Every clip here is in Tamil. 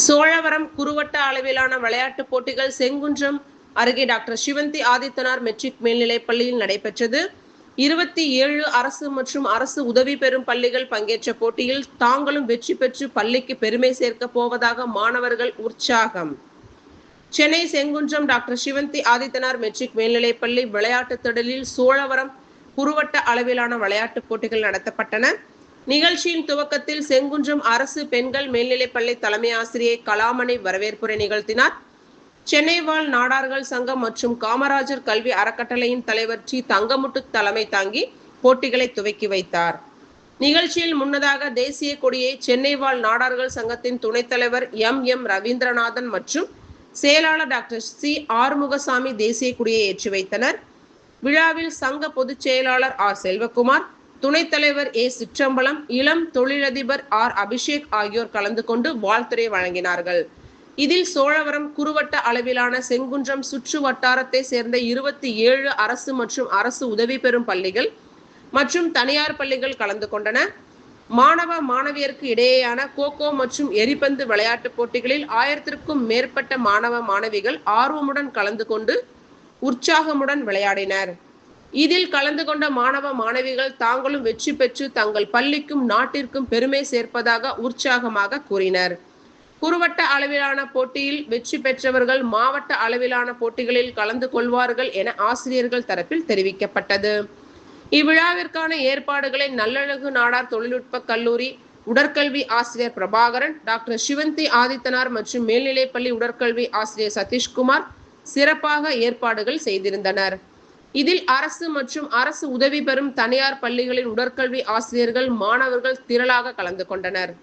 சோழவரம் குறுவட்ட அளவிலான விளையாட்டுப் போட்டிகள் செங்குன்றம் அருகே டாக்டர் சிவந்தி ஆதித்தனார் மெட்ரிக் மேல்நிலைப் பள்ளியில் நடைபெற்றது. 27 அரசு மற்றும் அரசு உதவி பெறும் பள்ளிகள் பங்கேற்ற போட்டியில் தாங்களும் வெற்றி பெற்று பள்ளிக்கு பெருமை சேர்க்கப் போவதாக மாணவர்கள் உற்சாகம். சென்னை செங்குன்றம் டாக்டர் சிவந்தி ஆதித்தனார் மெட்ரிக் மேல்நிலைப் பள்ளி விளையாட்டுத் திடலில் சோழவரம் குறுவட்ட அளவிலான விளையாட்டுப் போட்டிகள் நடத்தப்பட்டன. நிகழ்ச்சியின் துவக்கத்தில் செங்குன்றம் அரசு பெண்கள் மேல்நிலைப்பள்ளி தலைமை ஆசிரியை கலாமணி வரவேற்புரை நிகழ்த்தினார். சென்னை வாழ் நாடார்கள் சங்கம் மற்றும் காமராஜர் கல்வி அறக்கட்டளையின் தலைவர் டி தங்கமுத்து தலைமை தாங்கி போட்டிகளை துவக்கி வைத்தார். நிகழ்ச்சியில் முன்னதாக தேசிய கொடியை சென்னை வாழ் நாடார்கள் சங்கத்தின் துணைத் தலைவர் எம் ரவீந்திரநாதன் மற்றும் செயலாளர் டாக்டர் சி ஆறுமுகசாமி தேசிய கொடியை ஏற்றி வைத்தனர். விழாவில் சங்க பொதுச் செயலாளர் ஆர் செல்வகுமார், துணைத் தலைவர் ஏ சிற்றம்பலம், இளம் தொழிலதிபர் ஆர் அபிஷேக் ஆகியோர் கலந்து கொண்டு வாழ்த்துரை வழங்கினார்கள். இதில் சோழவரம் குறுவட்ட அளவிலான செங்குன்றம் சுற்று வட்டாரத்தை சேர்ந்த 27 அரசு மற்றும் அரசு உதவி பெறும் பள்ளிகள் மற்றும் தனியார் பள்ளிகள் கலந்து கொண்டன. மாணவ மாணவியருக்கு இடையேயான கோகோ மற்றும் எரிபந்து விளையாட்டுப் போட்டிகளில் 1000க்கும் மேற்பட்ட மாணவ மாணவிகள் ஆர்வமுடன் கலந்து கொண்டு உற்சாகமுடன் விளையாடினர். இதில் கலந்து கொண்ட மாணவ மாணவிகள் தாங்களும் வெற்றி பெற்று தங்கள் பள்ளிக்கும் நாட்டிற்கும் பெருமை சேர்ப்பதாக உற்சாகமாக கூறினர். குறுவட்ட அளவிலான போட்டியில் வெற்றி பெற்றவர்கள் மாவட்ட அளவிலான போட்டிகளில் கலந்து கொள்வார்கள் என ஆசிரியர்கள் தரப்பில் தெரிவிக்கப்பட்டது. இவ்விழாவிற்கான ஏற்பாடுகளை நல்லழகு நாடார் தொழில்நுட்ப கல்லூரி உடற்கல்வி ஆசிரியர் பிரபாகரன், டாக்டர் சிவந்தி ஆதித்தனார் மற்றும் மேல்நிலைப்பள்ளி உடற்கல்வி ஆசிரியர் சதீஷ்குமார் சிறப்பாக ஏற்பாடுகள் செய்திருந்தனர். இதில் அரசு மற்றும் அரசு உதவி பெறும் தனியார் பள்ளிகளின் உடற்கல்வி ஆசிரியர்கள், மாணவர்கள் திரளாக கலந்து கொண்டனர்.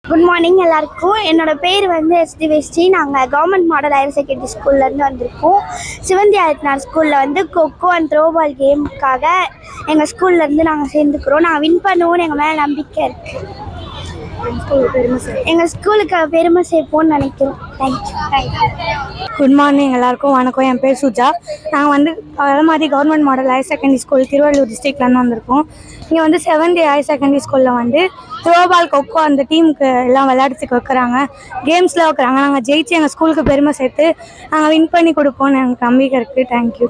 குட் மார்னிங் எல்லாருக்கும். என்னோட பேர் வந்து எஸ்டி வெஸ்டி. நாங்கள் கவர்மெண்ட் மாடல் ஹையர் செகண்டரி ஸ்கூல்லேருந்து வந்திருக்கோம். சிவந்தி ஆதித்யநாத் ஸ்கூலில் வந்து கொக்கோ அண்ட் த்ரோபால் கேமுக்காக எங்கள் ஸ்கூல்லேருந்து நாங்கள் சேர்ந்துக்கிறோம். நாங்கள் வின் பண்ணுவோன்னு எங்கள் மேலே நம்பிக்கை இருக்குது. எங்கள் ஸ்கூலுக்கு பெருமை சேர்ப்போம்னு நினைக்கிறோம். தேங்க்யூ. குட் மார்னிங் எல்லாருக்கும் வணக்கம். என் பேர் சுஜா. நாங்கள் வந்து மாதிரி government model higher secondary school Thiruvallur டிஸ்ட்ரிக்ட்லேருந்து வந்திருக்கோம். இங்கே வந்து 7th ஹையர் செகண்டரி ஸ்கூலில் வந்து த்ரோபால் கொக்கோ அந்த டீமுக்கு எல்லாம் விளையாடுறதுக்கு வைக்கிறாங்க, கேம்ஸ்லாம் வைக்கிறாங்க. நாங்கள் ஜெயிச்சு எங்கள் ஸ்கூலுக்கு பெருமை சேர்த்து நாங்கள் வின் பண்ணி கொடுப்போம்னு எனக்கு நம்பிக்கை இருக்குது. தேங்க்யூ.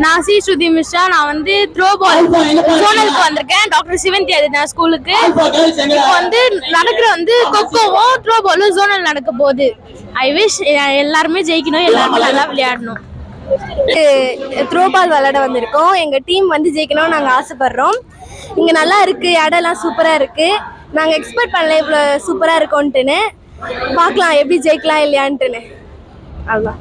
நான் சி ஸ்ருதி மிஸ்ரா. நான் வந்து த்ரோபால் ஜோனலுக்கு வந்திருக்கேன், டாக்டர் சிவந்தி ஆதித்யநாத் ஸ்கூலுக்கு. இப்போ வந்து நடக்கிற வந்து கொக்கோவும் த்ரோபாலும் ஜோனல் நடக்க போகுது. ஐ விஷ் எல்லாருமே ஜெயிக்கணும், எல்லாருமே நல்லா விளையாடணும். த்ரோபால் விளையாட வந்திருக்கோம். எங்கள் டீம் வந்து ஜெயிக்கணும்னு நாங்கள் ஆசைப்படுறோம். இங்கே நல்லா இருக்குது, இடம்லாம் சூப்பராக இருக்குது. நாங்கள் எக்ஸ்பெக்ட் பண்ணல இவ்வளோ சூப்பராக இருக்கோன்ட்டுன்னு. பார்க்கலாம் எப்படி ஜெயிக்கலாம் இல்லையான்ட்டுன்னு. அதுதான்.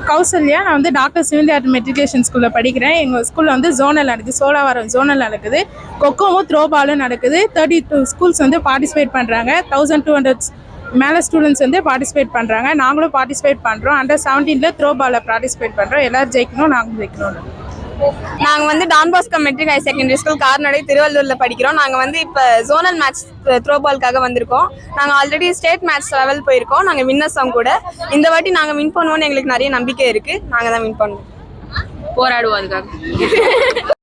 கௌசல்யா. நான் வந்து டாக்டர் சிவந்தி ஆர்ட் மெட்ரிகுலேஷன் ஸ்கூலில் படிக்கிறேன். எங்கள் ஸ்கூலில் வந்து ஜோனல் நடக்குது, சோழாவரம் ஜோனல் நடக்குது, கொக்கோவும் த்ரோபாலும் நடக்குது. 32 ஸ்கூல்ஸ் வந்து பார்ட்டிசிபேட் பண்ணுறாங்க. 1200 மேலே ஸ்டூடெண்ட்ஸ் வந்து பார்ட்டிசிபேட் பண்ணுறாங்க. நாங்களும் பார்ட்டிசிபேட் பண்ணுறோம். அண்டர் 17 த்ரோபாலில் பார்ட்டிசிபேட் பண்ணுறோம். எல்லோரும் ஜெயிக்கணும், நாங்களும் ஜெயிக்கணும். நாங்கள் வந்து Don Bosco matric higher secondary school கார்நடை திருவள்ளூரில் படிக்கிறோம். நாங்கள் வந்து இப்போ ஜோனல் மேட்ச் த்ரோபாலுக்காக வந்திருக்கோம். நாங்கள் ஆல்ரெடி ஸ்டேட் மேட்ச் லெவல் போயிருக்கோம். நாங்கள் வின்னர்ஸும் கூட. இந்த வாட்டி நாங்கள் வின் பண்ணுவோம்னு எங்களுக்கு நிறைய நம்பிக்கை இருக்குது. நாங்கள் தான் வின் பண்ணுவோம், போராடுவோம் அதுக்காக.